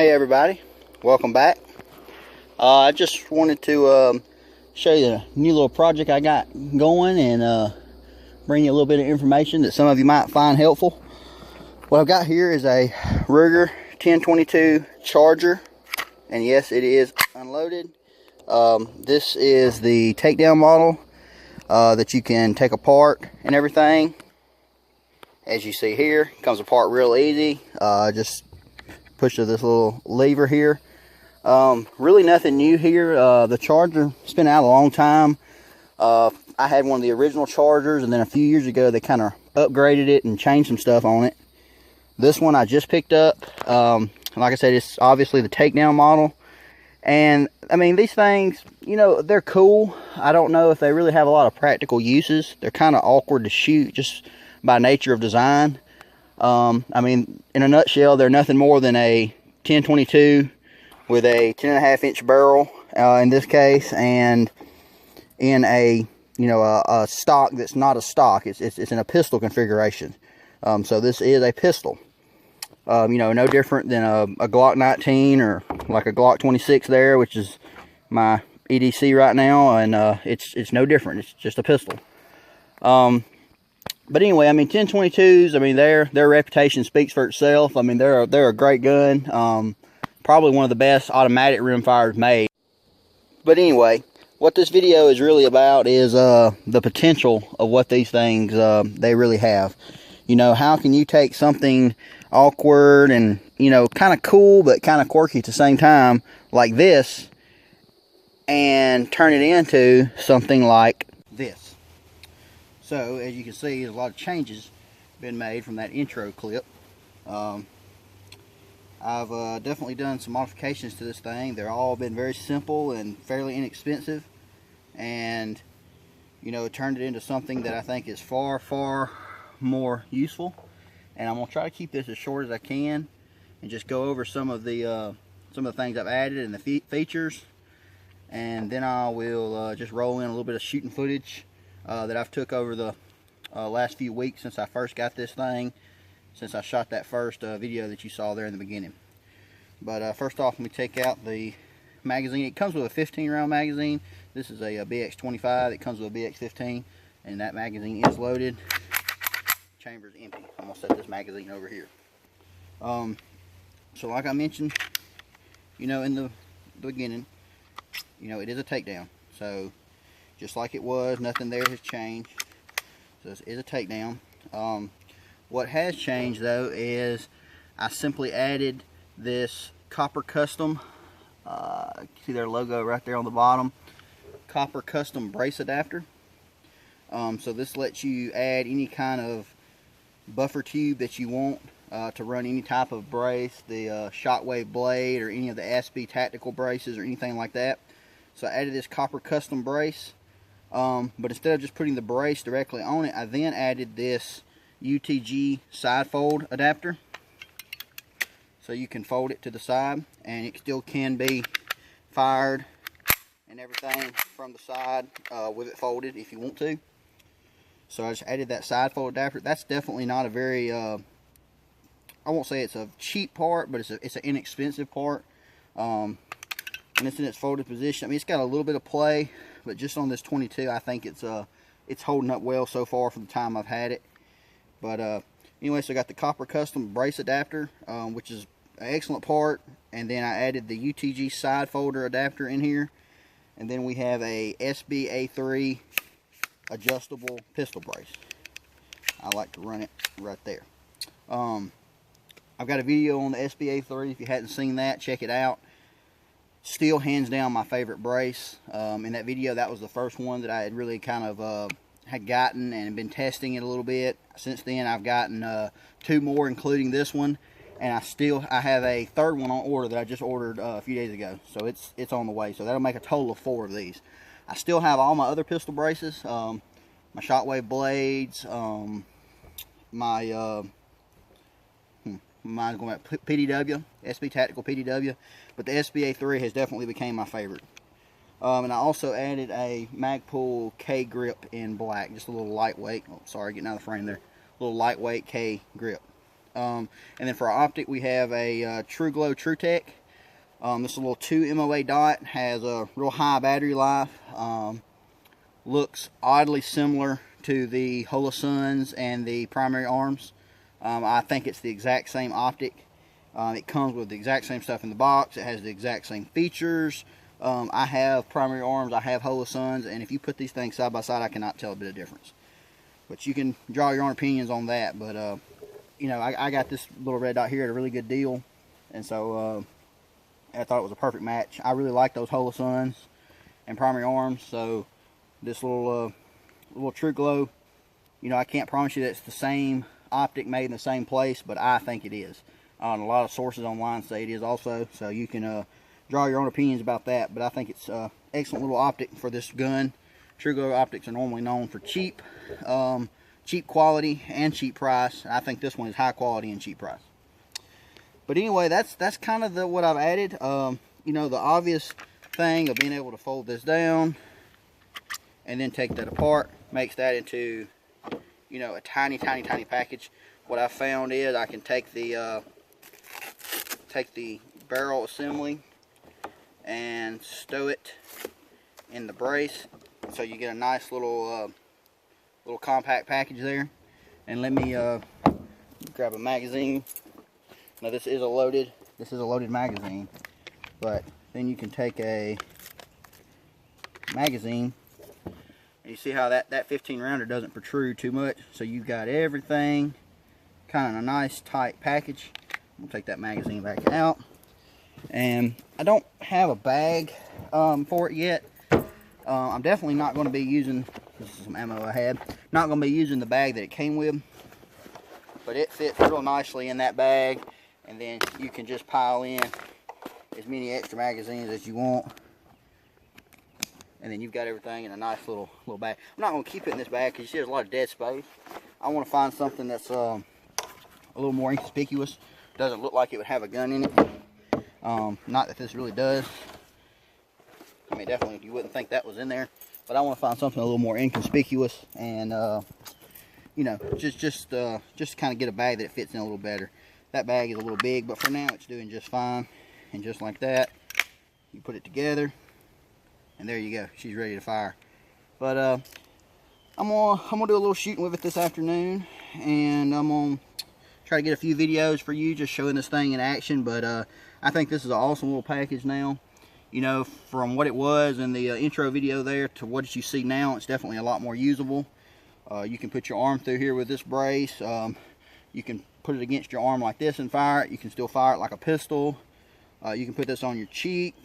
Hey everybody, welcome back. I just wanted to show you a new little project I got going and bring you a little bit of information that some of you might find helpful. What I've got here is a Ruger 1022 Charger, and yes, it is unloaded. This is the takedown model that you can take apart and everything. As you see here, it comes apart real easy. Just push to this little lever here. Really nothing new here. The Charger, it's been out a long time. I had one of the original Chargers, and then a few years ago they kind of upgraded it and changed some stuff on it. This one I just picked up. Like I said, it's obviously the takedown model. And I mean, these things, you know, they're cool. I don't know if they really have a lot of practical uses. They're kind of awkward to shoot just by nature of design. I mean, in a nutshell, they're nothing more than a 1022 with a 10.5-inch barrel in this case, and in a a stock that's not a stock. It's in a pistol configuration. So this is a pistol. No different than a Glock 19 or like a Glock 26 there, which is my EDC right now, and it's no different. It's just a pistol. But anyway, I mean, 1022s, I mean, their reputation speaks for itself. I mean, they're a great gun. Probably one of the best automatic rimfires made. But anyway, what this video is really about is the potential of what these things they really have. You know, how can you take something awkward and, kind of cool but kind of quirky at the same time like this and turn it into something like this. So, as you can see, there's a lot of changes been made from that intro clip. I've definitely done some modifications to this thing. They're all been very simple and fairly inexpensive, and turned it into something that I think is far more useful. And I'm gonna try to keep this as short as I can and just go over some of the things I've added and the features, and then I will just roll in a little bit of shooting footage that I've took over the last few weeks since I first got this thing, since I shot that first video that you saw there in the beginning. But first off, let me take out the magazine. It comes with a 15 round magazine. This is a BX25. It comes with a BX15, and that magazine is loaded. Chamber is empty. I'm gonna set this magazine over here. So like I mentioned, in the beginning, it is a takedown. So just like it was, nothing there has changed. So this is a takedown. What has changed though is I simply added this Copper Custom, see their logo right there on the bottom, Copper Custom brace adapter. So this lets you add any kind of buffer tube that you want to run any type of brace, the Shockwave blade or any of the sba3 tactical braces or anything like that. So I added this Copper Custom brace, but instead of just putting the brace directly on it, I then added this UTG side fold adapter. So you can fold it to the side, and it still can be fired and everything from the side with it folded if you want to. So I just added that side fold adapter. That's definitely not a very, I won't say it's a cheap part, but it's an inexpensive part. And it's in its folded position. I mean, it's got a little bit of play, but just on this 22, I think it's holding up well so far from the time I've had it. But anyway, so I got the Copper Custom brace adapter, which is an excellent part, and then I added the UTG side folder adapter in here, and then we have a sba3 adjustable pistol brace. I like to run it right there. I've got a video on the sba3. If you hadn't seen that, check it out. Still hands down my favorite brace. In that video, that was the first one that I had really kind of had gotten and been testing it a little bit. Since then, I've gotten 2 more, including this one, and I have a third one on order that I just ordered a few days ago. So it's on the way. So that'll make a total of 4 of these. I still have all my other pistol braces, my Shockwave blades, mine's going back PDW, sba3 Tactical PDW, but the sba3 has definitely became my favorite. And I also added a Magpul K grip in black, just a little lightweight. Oh, sorry, getting out of the frame there. A little lightweight K grip. And then for our optic, we have a True Glow True Tech. This little 2 MOA dot, has a real high battery life. Looks oddly similar to the Holosuns and the primary arms. I think it's the exact same optic. It comes with the exact same stuff in the box. It has the exact same features. I have primary arms, I have Holosuns, and if you put these things side by side, I cannot tell a bit of difference. But you can draw your own opinions on that. But you know, I got this little red dot here at a really good deal, and so I thought it was a perfect match. I really like those Holosuns and primary arms, so this little True Glow, you know, I can't promise you that it's the same optic made in the same place, but I think it is. A lot of sources online say it is also, so you can draw your own opinions about that. But I think it's excellent little optic for this gun. True Glow optics are normally known for cheap quality and cheap price. I think this one is high quality and cheap price. But anyway, that's kind of what I've added. You know, the obvious thing of being able to fold this down and then take that apart makes that into, you know, a tiny package. What I found is I can take the barrel assembly and stow it in the brace, so you get a nice little compact package there. And let me grab a magazine. Now this is a loaded magazine, but then you can take a magazine, and you see how that 15 rounder doesn't protrude too much, so you've got everything kind of a nice tight package. We'll take that magazine back out, and I don't have a bag for it yet. I'm definitely not going to be using, this is some ammo I had, not going to be using the bag that it came with, but it fits real nicely in that bag, and then you can just pile in as many extra magazines as you want, and then you've got everything in a nice little bag. I'm not going to keep it in this bag because you see there's a lot of dead space. I want to find something that's a little more inconspicuous. Doesn't look like it would have a gun in it. Not that this really does. I mean, definitely you wouldn't think that was in there, but I want to find something a little more inconspicuous, and you know, just kind of get a bag that it fits in a little better. That bag is a little big, but for now it's doing just fine. And just like that, you put it together, and there you go. She's ready to fire. But I'm gonna do a little shooting with it this afternoon, and I'm gonna try to get a few videos for you just showing this thing in action. But I think this is an awesome little package now. You know, from what it was in the intro video there to what you see now, it's definitely a lot more usable. You can put your arm through here with this brace. You can put it against your arm like this and fire it. You can still fire it like a pistol. You can put this on your cheek,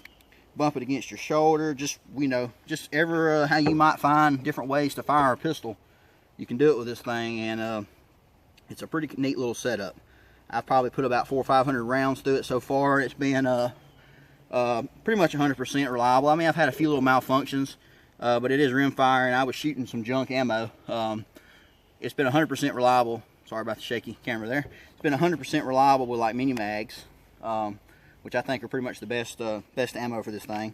bump it against your shoulder. Just, you know, just ever how you might find different ways to fire a pistol, you can do it with this thing. And it's a pretty neat little setup. I've probably put about 400 or 500 rounds through it so far. It's been pretty much 100% reliable. I mean, I've had a few little malfunctions, but it is rimfire, and I was shooting some junk ammo. It's been 100% reliable. Sorry about the shaky camera there. It's been 100% reliable with like mini mags, which I think are pretty much the best ammo for this thing.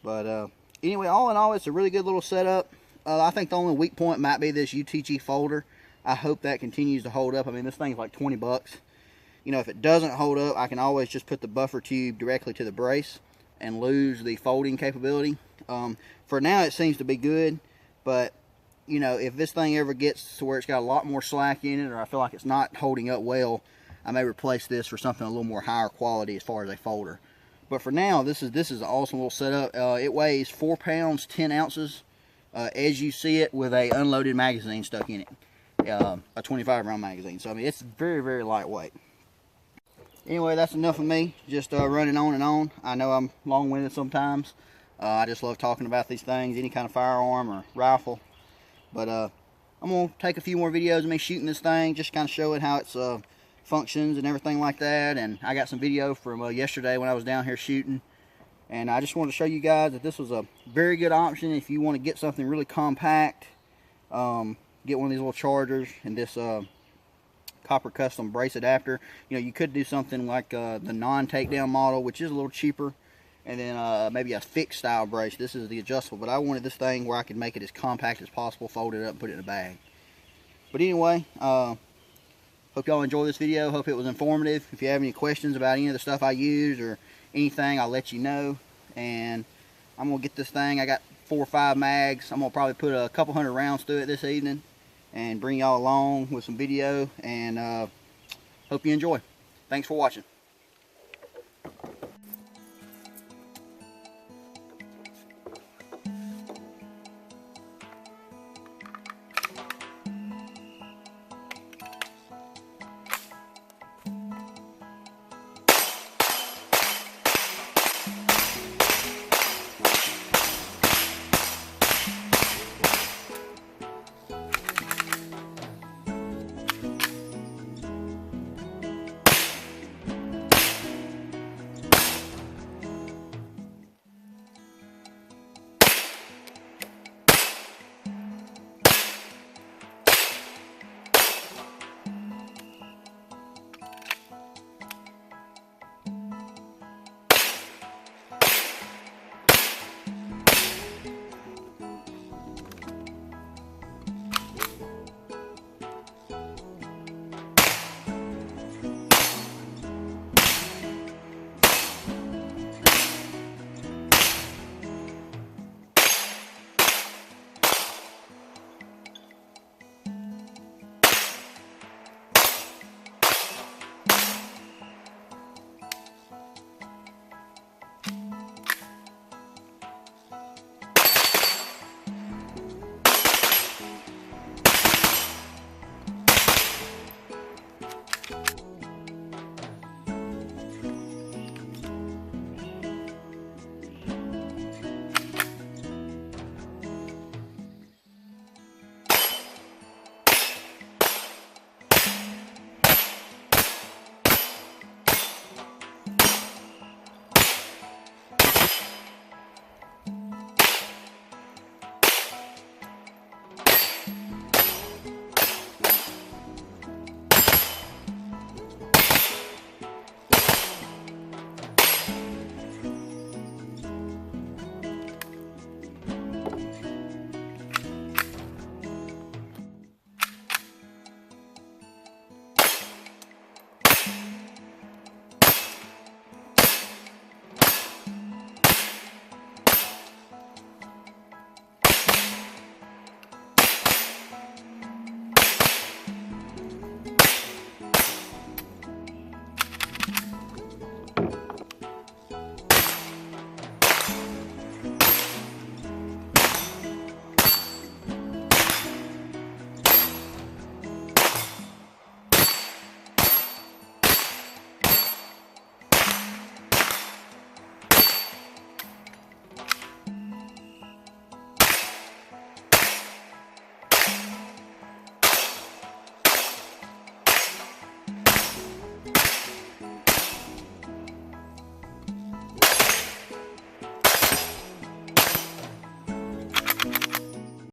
But anyway, all in all, it's a really good little setup. I think the only weak point might be this UTG folder. I hope that continues to hold up. I mean, this thing's like 20 bucks. You know, if it doesn't hold up, I can always just put the buffer tube directly to the brace and lose the folding capability. For now, it seems to be good, but you know, if this thing ever gets to where it's got a lot more slack in it, or I feel like it's not holding up well, I may replace this for something a little more higher quality as far as a folder. But for now, this is an awesome little setup. It weighs 4 pounds 10 ounces as you see it, with a unloaded magazine stuck in it, a 25 round magazine. So I mean, it's very lightweight. Anyway, that's enough of me just running on and on. I know I'm long-winded sometimes. I just love talking about these things, any kind of firearm or rifle. But I'm going to take a few more videos of me shooting this thing, just kind of show it how it's functions and everything like that. And I got some video from yesterday when I was down here shooting. And I just wanted to show you guys that this was a very good option if you want to get something really compact. Get one of these little chargers and this copper custom brace adapter. You know, you could do something like the non-takedown model, which is a little cheaper, and then maybe a fixed style brace. This is the adjustable, but I wanted this thing where I could make it as compact as possible, fold it up and put it in a bag. But anyway, Hope y'all enjoy this video. Hope it was informative. If you have any questions about any of the stuff I use or anything, I'll let you know. And I'm going to get this thing. I got 4 or 5 mags. I'm going to probably put a couple hundred rounds through it this evening and bring y'all along with some video. And hope you enjoy. Thanks for watching.